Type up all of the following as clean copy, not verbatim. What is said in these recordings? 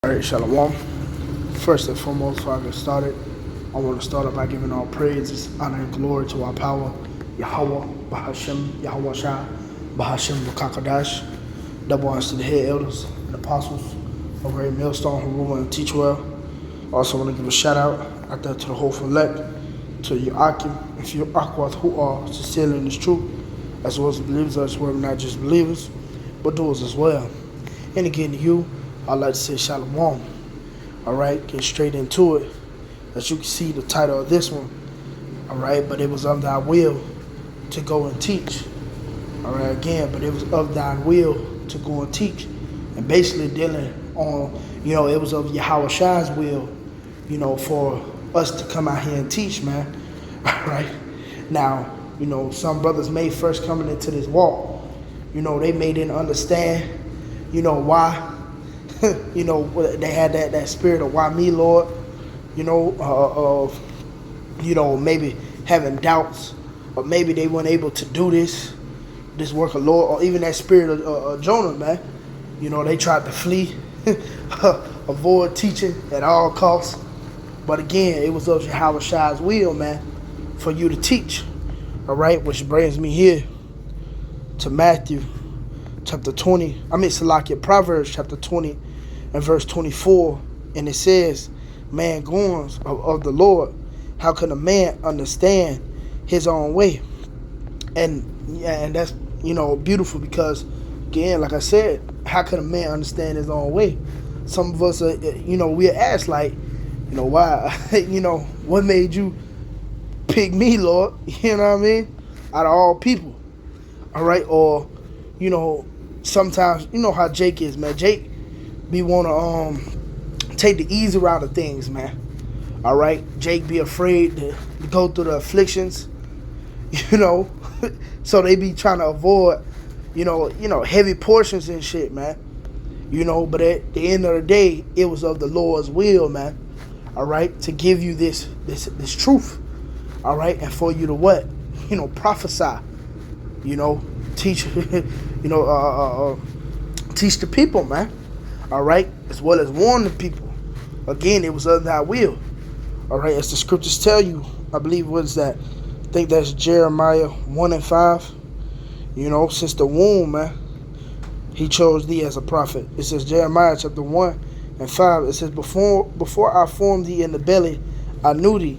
Alright, Shalom. First and foremost, before I get started, I want to start off by giving all praises, honor, and glory to our power, YAHAWAH, BAHASHAM, YAHAWASHI, BAHASHAM, QADASH. Double honors to the head elders and apostles of Great Millstone who rule and teach well. Also want to give a shout out there to the whole elect, to Yahawashi, and few Aquath who are sincerely in this truth, as well as the believers as well, not just believers, but doers as well. And again to you, I'd like to say Shalom. Alright, get straight into it. As you can see, the title of this one. Alright, but it was of thy will to go and teach. Alright, again, but it was of thy will to go and teach. And basically dealing on, it was of Yahawashi's will, for us to come out here and teach, man. Alright. Now, some brothers may first coming into this walk, they may didn't understand, why. They had that spirit of why me, Lord, maybe having doubts, or maybe they weren't able to do this work of Lord, or even that spirit of Jonah, man. They tried to flee, avoid teaching at all costs. But again, it was of Yahawashi's will, man, for you to teach. All right, which brings me here to Matthew chapter 20. Proverbs chapter 20 and verse 24. And it says, man goings of the Lord, how can a man understand his own way? And that's, beautiful, because again, like I said, how can a man understand his own way? Some of us, we're asked like, why, what made you pick me, Lord? You know what I mean? Out of all people. All right. Or, sometimes, how Jake is, man. Jake be want to take the easy route of things, man. All right. Jake be afraid to go through the afflictions, so they be trying to avoid, heavy portions and shit, man. But at the end of the day, it was of the Lord's will, man. All right, to give you this truth. All right, and for you to what? Prophesy. Teach. Teach the people, man. All right, as well as warn the people. Again, it was of thy will. All right, as the scriptures tell you, I believe what is that? I think that's Jeremiah 1 and 5. Since the womb, man, he chose thee as a prophet. It says Jeremiah chapter 1 and 5. It says, before I formed thee in the belly, I knew thee.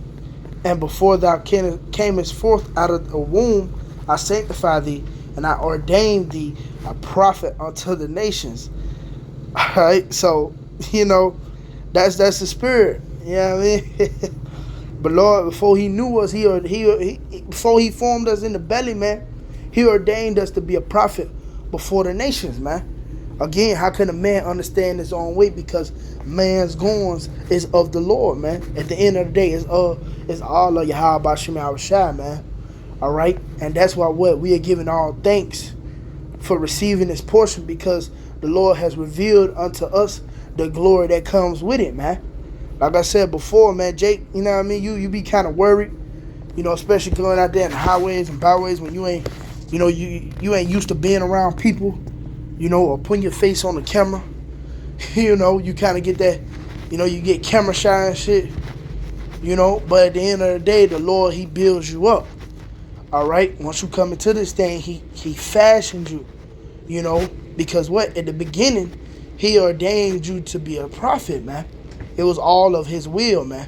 And before thou camest forth out of the womb, I sanctified thee, and I ordained thee a prophet unto the nations. All right, so, that's the spirit. You know what I mean? But Lord, before he knew us, before he formed us in the belly, man, he ordained us to be a prophet before the nations, man. Again, how can a man understand his own way? Because man's goings is of the Lord, man. At the end of the day, it's all of Yahawashi, man. All right? And that's why we are giving all thanks for receiving this portion, because the Lord has revealed unto us the glory that comes with it, man. Like I said before, man, Jake, you know what I mean? You be kind of worried, especially going out there in the highways and byways when you ain't, you ain't used to being around people, or putting your face on the camera. You kind of get that, you get camera shy and shit, but at the end of the day, the Lord, he builds you up. All right? Once you come into this thing, he fashioned you, because at the beginning, he ordained you to be a prophet, man. It was all of his will, man.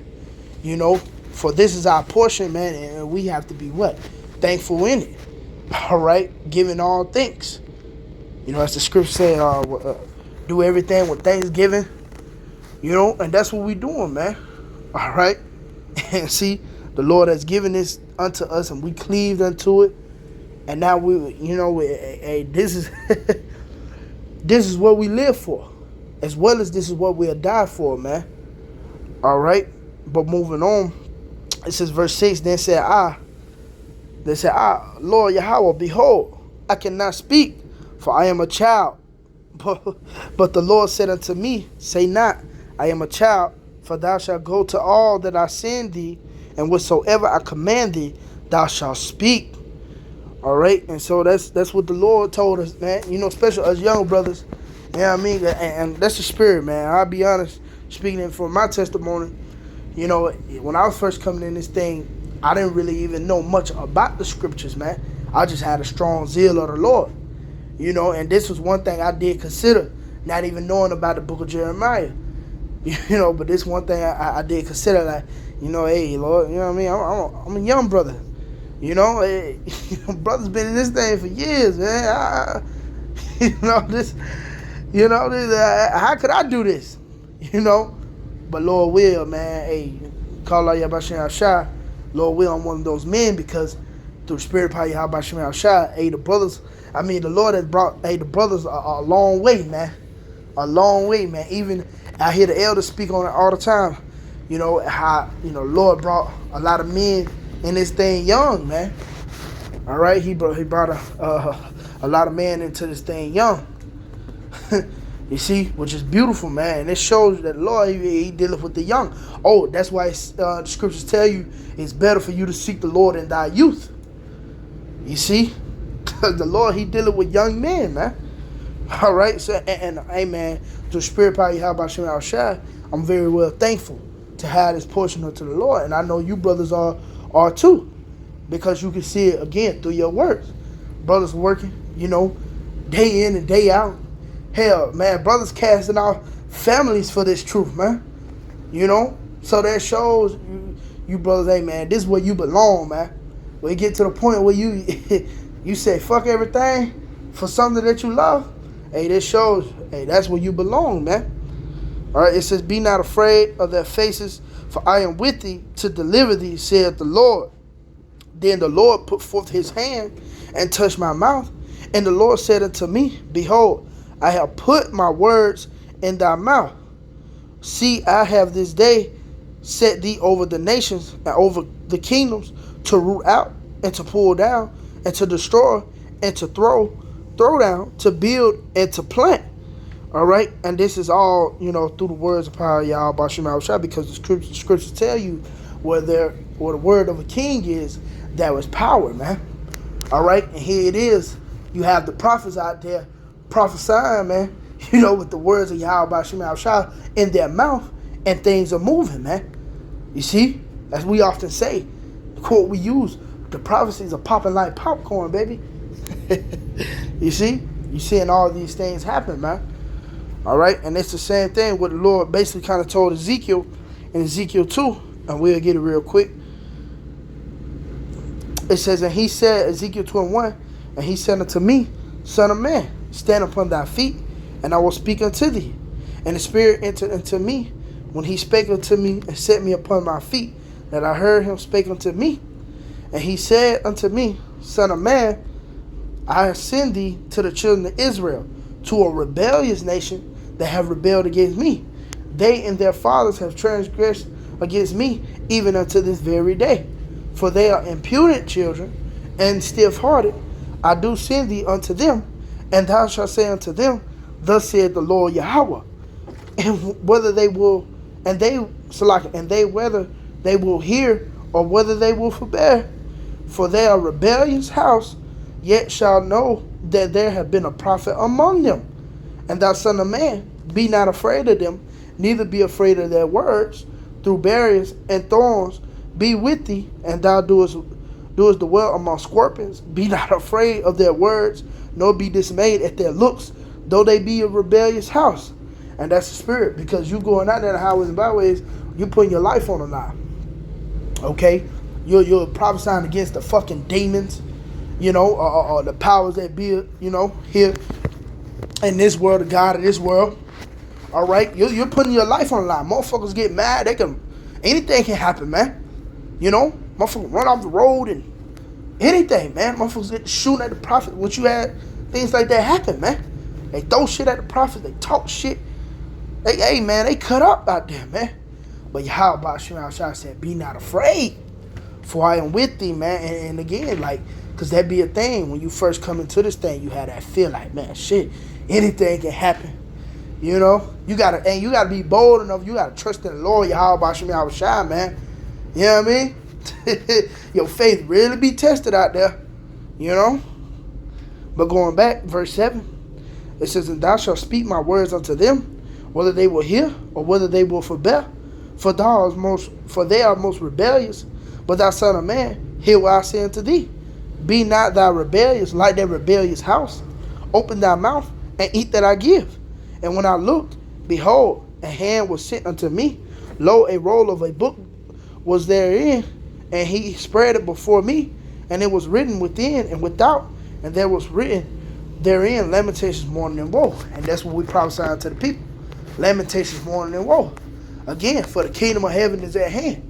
For this is our portion, man, and we have to be what? Thankful in it. All right? Giving all thanks. As the scripture says, do everything with thanksgiving, and that's what we doing, man. All right? And see, the Lord has given this unto us, and we cleaved unto it. And now this is this is what we live for, as well as this is what we'll die for, man. All right? But moving on, it says verse 6, then said I, Lord Yahweh, behold, I cannot speak, for I am a child. But the Lord said unto me, say not, I am a child, for thou shalt go to all that I send thee, and whatsoever I command thee, thou shalt speak. All right, and so that's what the Lord told us, man. Especially us young brothers You know what I mean? And that's the spirit, man. I'll be honest, speaking for my testimony, you know, when I was first coming in this thing, I didn't really even know much about the scriptures, man. I just had a strong zeal of the Lord, you know, and this was one thing I did consider, not even knowing about the book of Jeremiah, you know, but this one thing I did consider, like, you know, hey, Lord, you know what I mean? I'm a young brother, you know, hey, brother's been in this thing for years, man. You know, this, how could I do this, you know? But Lord will, man, hey, call out Yahawashi, Lord will, I'm one of those men, because through the spirit power Yahawashi, hey, the Lord has brought, hey, the brothers a long way, man. A long way, man. Even I hear the elders speak on it all the time. You know, how, you know, Lord brought a lot of men in this thing young, man. All right, he brought a lot of men into this thing young. You see, which is beautiful, man. And it shows that Lord, he dealing with the young. Oh, that's why the scriptures tell you it's better for you to seek the Lord in thy youth. You see, because the Lord, he dealing with young men, man. All right, so and hey, man, through spirit power Yahawashi, I'm very well thankful to have this portion unto the Lord, and I know you brothers are too, because you can see it again through your works. Brothers working, you know, day in and day out. Hell, man, brothers casting out families for this truth, man. You know, so that shows you brothers, hey, man, this is where you belong, man. When you get to the point where you you say fuck everything for something that you love, hey, this shows, hey, that's where you belong, man. All right, it says, be not afraid of their faces, for I am with thee to deliver thee, saith the Lord. Then the Lord put forth his hand and touched my mouth. And the Lord said unto me, behold, I have put my words in thy mouth. See, I have this day set thee over the nations and over the kingdoms, to root out and to pull down and to destroy and to throw down, to build and to plant. All right, and this is all, you know, through the words of power Yahawashi, because the scriptures tell you where the word of a king is, that was power, man. All right, and here it is. You have the prophets out there prophesying, man, you know, with the words of Yahawashi in their mouth, and things are moving, man. You see, as we often say, the quote we use, the prophecies are popping like popcorn, baby. You see, you seeing all these things happen, man. All right, and it's the same thing what the Lord basically kind of told Ezekiel in Ezekiel 2, and we'll get it real quick. It says, and he said, Ezekiel 2:1, and he said unto me, Son of man, stand upon thy feet, and I will speak unto thee. And the Spirit entered into me, when he spake unto me and set me upon my feet, that I heard him spake unto me. And he said unto me, Son of man, I send thee to the children of Israel, to a rebellious nation that have rebelled against me. They and their fathers have transgressed against me, even unto this very day. For they are impudent children and stiff-hearted. I do send thee unto them, and thou shalt say unto them, Thus saith the Lord Yahawah. And whether they will, whether they will hear or whether they will forbear, for they are a rebellious house, yet shall know that there have been a prophet among them. And thou son of man, be not afraid of them, neither be afraid of their words. Through barriers and thorns be with thee, and thou doest dwell among scorpions. Be not afraid of their words, nor be dismayed at their looks, though they be a rebellious house. And that's the spirit, because you going out there in the highways and byways, you putting your life on the line. Okay? You're prophesying against the fucking demons, you know, or the powers that be, you know, here in this world, the God of this world. All right? You're putting your life on the line. Motherfuckers get mad. Anything can happen, man. You know? Motherfuckers run off the road and anything, man. Motherfuckers get shooting at the prophet. What you had, things like that happen, man. They throw shit at the prophet. They talk shit. Hey, man, they cut up out there, man. But Yahawashi said, be not afraid, for I am with thee, man. And again, like, because that be a thing. When you first come into this thing, you had that feel like, man, shit, anything can happen. You know? You gotta be bold enough. You gotta trust in the Lord, Yahawashi, man. You know what I mean? Your faith really be tested out there. You know? But going back, verse 7. It says, and thou shalt speak my words unto them, whether they will hear or whether they will forbear. For they are most rebellious. But thou son of man, hear what I say unto thee. Be not thou rebellious like that rebellious house. Open thy mouth and eat that I give. And when I looked, behold, a hand was sent unto me. Lo, a roll of a book was therein, and he spread it before me, and it was written within and without, and there was written therein lamentations, mourning, and woe. And that's what we prophesy to the people. Lamentations, mourning, and woe. Again, for the kingdom of heaven is at hand.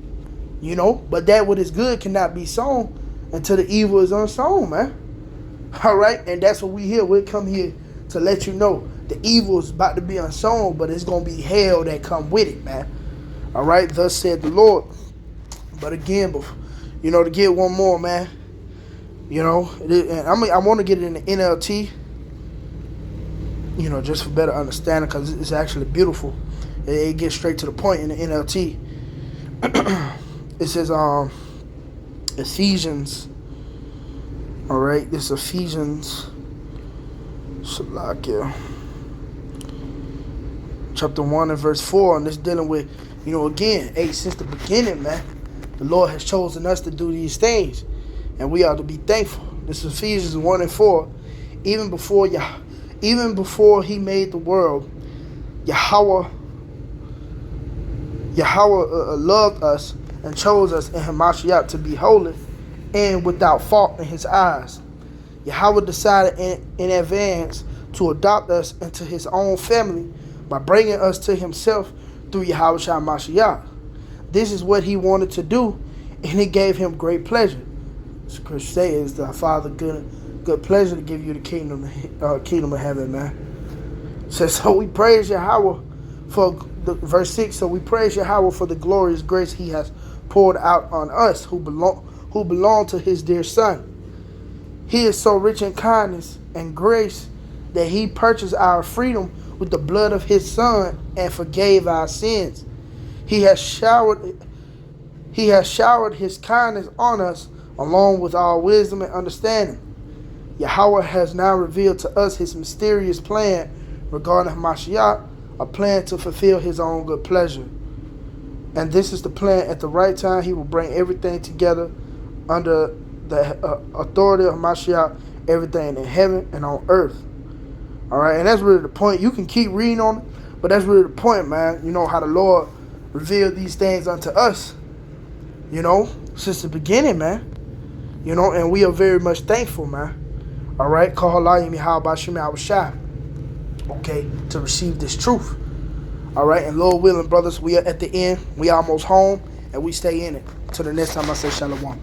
You know, but that what is good cannot be sown until the evil is unsown, man. All right, and that's what we here. We'll come here to let you know the evil is about to be unsown, but it's going to be hell that come with it, man. All right, thus said the Lord. But again, you know, to get one more, man, you know, and I want to get it in the NLT, you know, just for better understanding, because it's actually beautiful. It gets straight to the point in the NLT. It says, Ephesians. All right, this is Ephesians. Shalakia. Chapter 1 and verse 4, and it's dealing with, you know, again, since the beginning, man, the Lord has chosen us to do these things, and we ought to be thankful. This is Ephesians 1 and 4. Even before he made the world, Yahawashi loved us and chose us in Hamashiach to be holy and without fault in his eyes. Yahweh decided in advance to adopt us into his own family by bringing us to himself through Yahawashi Mashiach. This is what he wanted to do, and it gave him great pleasure. Scripture says, the Father good pleasure to give you the kingdom of heaven, man. It says, so we praise Yahweh for verse 6. So we praise Yahweh for the glorious grace he has poured out on us who belong to his dear Son. He is so rich in kindness and grace that he purchased our freedom with the blood of his Son and forgave our sins. He has showered his kindness on us along with all wisdom and understanding. Yahweh has now revealed to us his mysterious plan regarding Mashiach, a plan to fulfill his own good pleasure. And this is the plan. At the right time, he will bring everything together under the authority of Mashiach, everything in heaven and on earth. All right, and that's really the point. You can keep reading on it, but that's really the point, man. You know how the Lord revealed these things unto us, you know, since the beginning, man. You know, and we are very much thankful, man. All right, Yahawashi, okay, to receive this truth. All right, and Lord willing, brothers, we are at the end. We almost home, and we stay in it. Till the next time I say shalom.